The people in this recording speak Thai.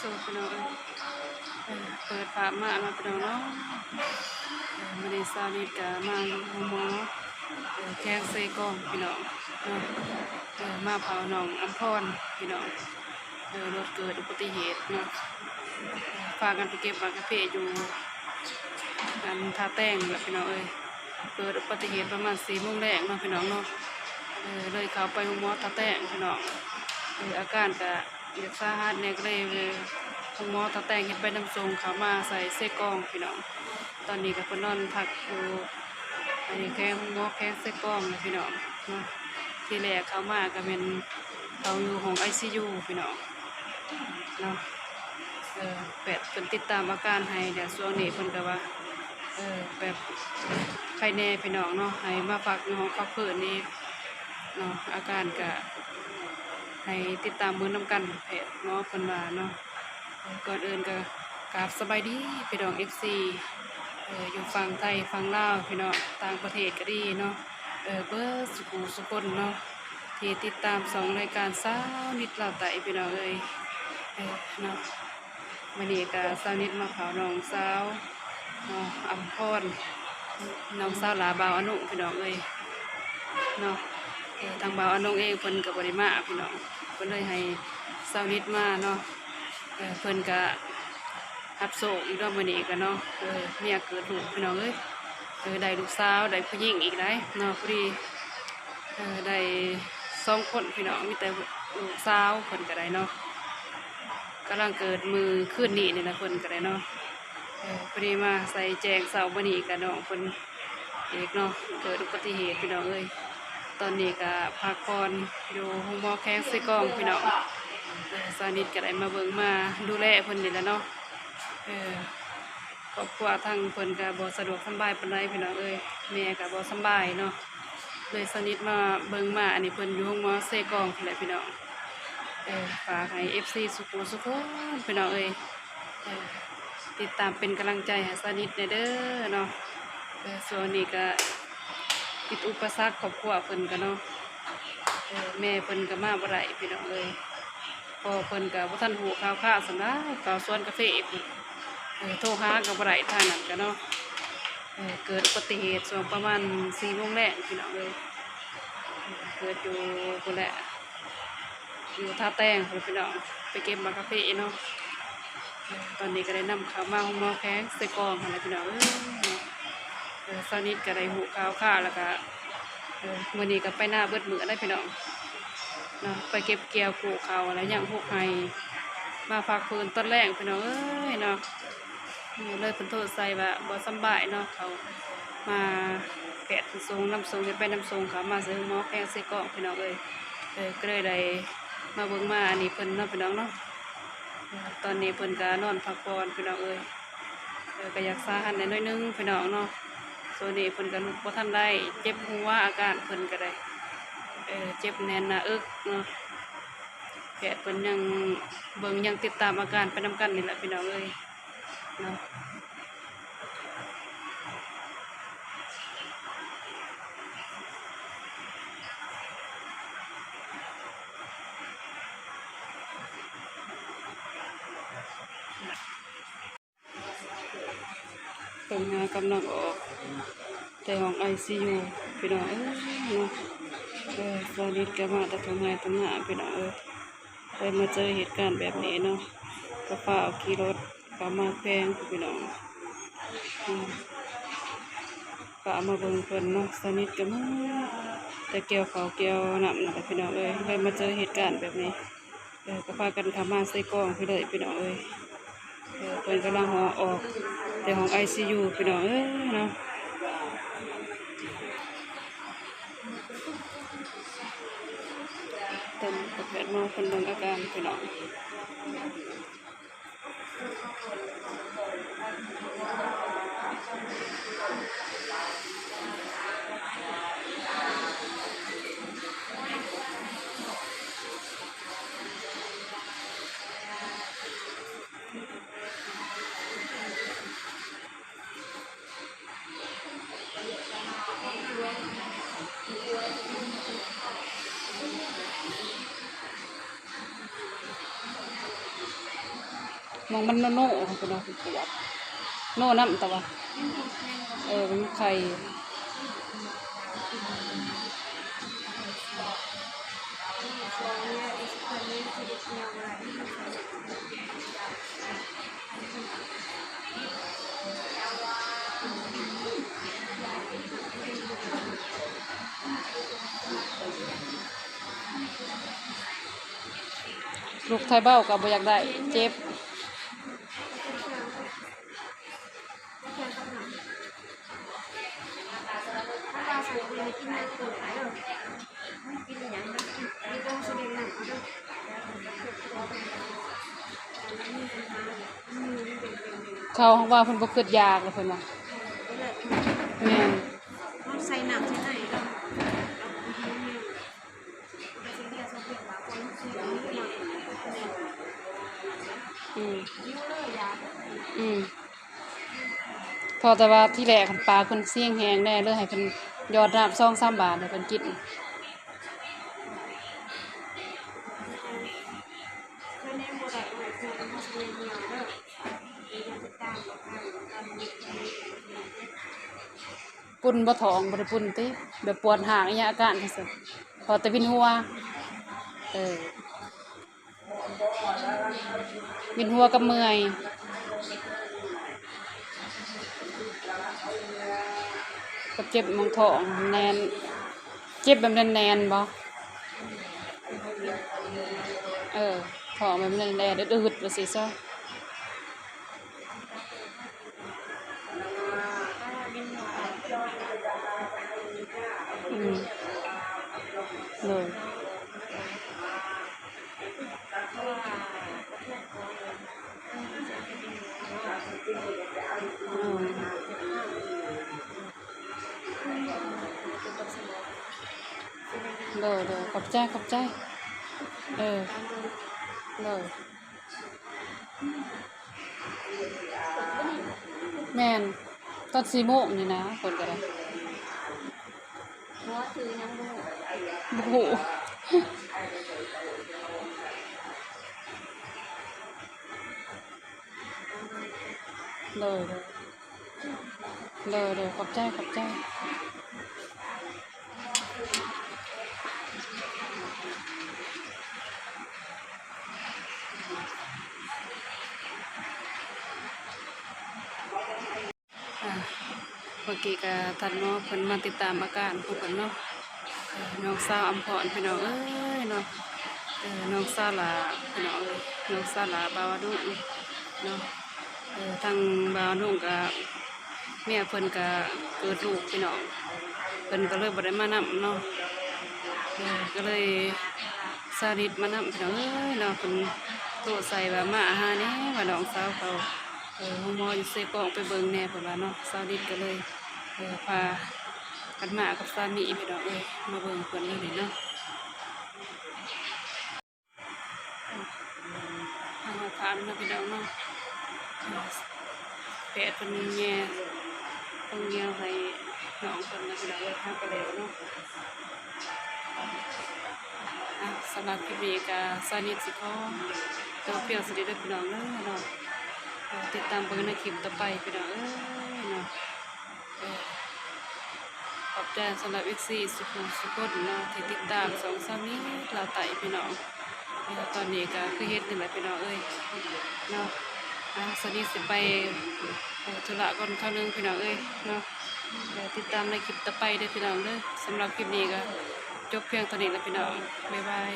สูบพี่น้องเปิดฝามาพี่น้องเนาะมาในซาลิดกับมาหมอแข้งเซกองพี่น้องมาเผาหนองอัมพรพี่น้องรถเกิดอุบัติเหตุเนาะฝากกันไปเก็บฝากกาแฟอยู่กันท่าแต้งแหละพี่น้องเกิดอุบัติเหตุประมาณ4 โมงแรกเนาะพี่น้องเนาะเลยเขาไปหมอท่าแต้งพี่น้องอาการก็อยากสาหัสเนี่ยก็เลยหมอท่าแต้งเห็นไปนำส่งเขามาใส่เซกองพี่น้องตอนนี้ก็เพิ่นนอนพักอยู่อันนี้แค่หมอแค่เซกองนะพี่น้องเนาะที่แรกเขามาก็เป็นเขาอยู่ห้อง ICU พี่น้องเนาะแปดเป็นติดตามอาการให้เดี๋ยวช่วงนี้เพิ่นก็ว่าแบบใครแน่พี่น้องเนาะให้มาพักในห้องพักฟื้นนี้เนาะอาการก็ให้ติดตามมือนำกันเพจเนาะเพิ่นว่าเนาะก่อนอื่นก็กราบสบายดีพี่น้อง FC อยู่ฝั่งไทยฝั่งลาวพี่น้องต่างประเทศก็ดีเนาะเบิร์สุคนเนาะที่ติดตาม2 รายการสาวนิดลาวไต่พี่น้องเนาะวันนี้ก็สาวนิดมาเผาน้องสาวอัมพรน้องสาวหลาบ่าวอนุพี่น้องเนาะทางบ่าวอนุเองเพิ่นก็บ่ได้มาพี่น้องเพิ่นเลยให้สาวนิดมาเนาะเพิ่นก็รับโศกอีกรอบมื้อนี้ก็เนาะเมียเกิดลูกพี่น้องได้ลูกสาวได้ผู้หญิงอีกได้เนาะพอดีได้2 คนพี่น้องมีแต่ลูกสาวเพิ่นก็ได้เนาะกำลังเกิดมือขึ้นนี่นะเพิ่นก็ได้เนาะพอดีมาใส่แจงเสามื้อนี้ก็น้องเพิ่นอีกเนาะเกิดอุบัติเหตุพี่น้องตอนนี้ก็พักผ่อนอยู่ห้องหมอแข้งซี่กองพี่น้องสานิทก็ได้มาเบิ่งมาดูแลเพิ่นนี่แหละเนาะครอบครัวทั้งเพิ่นก็บ่สะดวกสบายปานใดพี่น้องแม่ก็บ่สบายเนาะเลยสานิทมาเบิ่งมาอันนี้เพิ่นอยู่ห้องหมอเซกองพุ่นแหละพี่น้องฝากให้ FC สุขุสุขพี่น้องติดตามเป็นกำลังใจให้สานิทเด้อเนาะส่วนนี้ก็ติดอุปสรรคครอบครัวเพิ่นก็เนาะแม่เพิ่นก็มาบ่ได้พี่น้องพอเพิ่นก็บ่ทันหูข่าวสำนักข่าวสวนกาแฟโทรหาก็บ่ได้ทางนั้นก็เนาะเกิดอุบัติเหตุช่วงประมาณ4 โมงแรกพี่น้องเกิดอยู่พุ่นแหละอยู่ท่าแต้งพี่น้องไปเก็บมากาแฟเนาะตอนนี้ก็ได้นำข่าวมาห้องหมอแข้งใส่กองหั่นแหละพี่น้องสานิทก็ได้หูข่าวแล้วก็มื้อนี้ก็ไปหน้าเบิดมื้อได้พี่น้องเนาะไปเก็บเกี่ยวปลูกข้าวอะไรอย่างพวกไห้มาฝากฟื้นต้นแรกพี่น้องเนาะเลยเพิ่นโทรใส่ว่าบ่สำบายเนาะเขามาแกะส่งน้ำส่งจะไปน้ำส่งเขามาซื้อหมอแข้งใส่กองพี่น้องก็เลยได้มาเบิ่งมาอันนี้เพิ่นเนาะพี่น้องเนาะตอนนี้เพิ่นก็นอนพักผ่อนพี่น้องก็อยากสาหัสน้อยนึงพี่น้องเนาะส่วนนี้เพิ่นก็ลุกบ่ทันได้เจ็บหัวอาการเพิ่นก็ได้เจ็บแน่นหน้าอกเนาะแกเพิ่นยังเบิ่งยังติดตามอาการไปนำกันนี่แหละพี่น้องเนาะเพิ่นกำลังออกแต่ห้อง ICU พี่น้องเนาะสานิทก็มาแต่ทำงานทำหน้าพี่น้องได้มาเจอเหตุการณ์แบบนี้เนาะก็ฝ่าขี่รถก็มาแพงพี่น้องก็มาเบิ่งเพิ่นเนาะสานิทก็มาแต่เกี่ยวเขาเกี่ยวน้ำนะพี่น้องได้มาเจอเหตุการณ์แบบนี้ก็พากันเข้ามาใส่กล้องพี่น้องเพิ่นกำลังห่อออกแต่ห้อง ICU พี่น้องเนาะตอนแพทย์มาคนเบิ่งอาการพี่น้อง มองมันโน่พี่น้องปวดโน่น้ำแต่ว่ามันไข่ลูกไทยเบ้ากับบ่อยากได้เจ็บเขาว่าเพิ่นบ่คิดยากเลยเพิ่นว่าแม่นใส่หนักใช่ไหมพอแต่ว่าที่แรกคันปลาเพิ่นเสี่ยงแฮงแน่เลยให้เพิ่นยอดน้ำ2-3 บาทให้เพิ่นกินปุ่นบ่ท้องบ่ได้ปุ่นติแบบปวดหางอีหยังอาการจังซี่พอแต่วินหัววินหัวกับเมื่อยกับเจ็บหมองท้องแน่นเจ็บแบบแน่นๆบ่ท้องแบบแน่นๆอึดๆว่าซี่ซะเลยเลยขอบใจเลยแม่นตอน4 โมงนี่นะคนก็ได้หัวถือยังบ่บ่ฮู้เลยขอบใจเมื่อกี้ก็ท่านเนาะเพิ่นมาติดตามอาการของเพิ่นเนาะน้องสาวอำพรพี่น้องเอ้ยเนาะน้องสาวหลาพี่น้องเอ้ยน้องสาวหลาบาวดุเนาะทางบาวดุก็แม่เพิ่นก็เกิดลูกพี่น้องเพิ่นก็เลยบ่ได้มานำเนาะก็เลยสาริตมานำพี่น้องเอ้ยเนาะเพิ่นโทรใส่ว่ามาหาแหน่ว่าน้องสาวเขาห้องหมออยู่เซกองไปเบิ่งแหน่เพิ่นว่าเนาะสาริตก็เลยพากันมากับสามีพี่น้องเอ้ยมาเบิ่งเพิ่นเลยเนาะถามนะพี่น้องเนาะแพทย์เพิ่นแย่ต้องแย่ให้น้องเพิ่นนะพี่น้องเอ้ยทางไปแล้วเนาะสำหรับคลิปนี้ก็สานิทสิขอตัวเพียงสวัสดีเด้อพี่น้องเด้อเนาะติดตามเบิ่งในคลิปต่อไปพี่น้องเอ้ยเนาะขอบใจสำหรับ FC สุขุมเนาะที่ติดตาม2-3นี้ลาวไต่พี่น้องตอนนี้ก็คือเฮ็ดนี่แหละพี่น้องเอ้ยเนาะสวัสดีสิไปธุระก่อนข้าวนึงพี่น้องเอ้ยเนาะติดตามในคลิปต่อไปเด้อพี่น้องเด้อสำหรับคลิปนี้ก็จบเพียงเท่านี้แล้วพี่น้องบ๊ายบาย